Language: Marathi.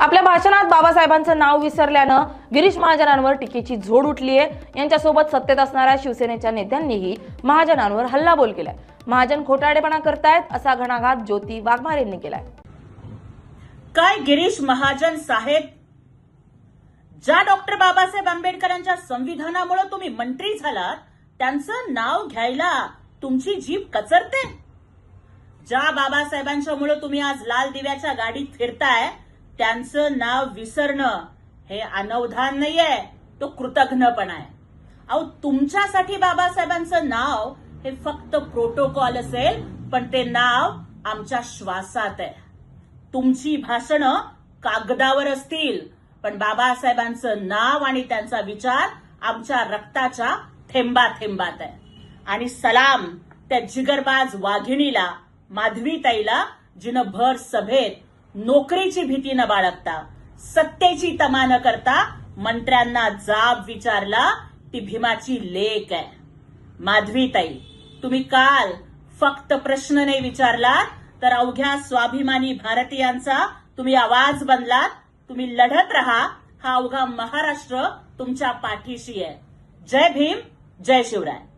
आपल्या भाषणात बाबासाहेबांचं नाव विसरल्यानं गिरीश महाजनांवर टीकेची झोड उठली आहे। यांच्यासोबत सत्तेत असणाऱ्या शिवसेनेच्या नेत्यांनीही महाजनांवर हल्लाबोल केलाय। महाजन खोटारडेपणा करतायत असा घणाघात ज्योती वाघमारेंनी केलाय। काय गिरीश महाजन साहेब, ज्या डॉक्टर बाबासाहेब आंबेडकरांच्या संविधानामुळे तुम्ही मंत्री झालात त्यांचं नाव घ्यायला तुमची जीभ कचरते। ज्या बाबासाहेबांच्यामुळे तुम्ही आज लाल दिव्याच्या गाडीत फिरताय त्यांचं नाव विसरणं हे अनवधान नाहीये, तो कृतघ्नपणा आहे। अहो, तुमच्यासाठी बाबासाहेबांचं नाव हे फक्त प्रोटोकॉल असेल, पण ते नाव आमच्या श्वासात आहे। तुमची भाषणं कागदावर असतील, पण बाबासाहेबांचं नाव आणि त्यांचा विचार आमच्या रक्ताच्या थेंबाथेंबात आहे। आणि सलाम त्या जिगरबाज वाघिणीला, माधवीताईला, जिनं भर सभेत नोकरीची भीती न बाळगता, सत्तेची तमा न करता मंत्र्यांना जाब विचारला। ती भीमाची लेक आहे। माधवीताई, तुम्ही काल फक्त प्रश्न नाही विचारलात, तर अवघ्या स्वाभिमानी भारतीयांचा तुम्ही आवाज बनलात। तुम्ही लढत राहा, हा अवघा महाराष्ट्र तुमच्या पाठीशी आहे। जय भीम, जय शिवराय।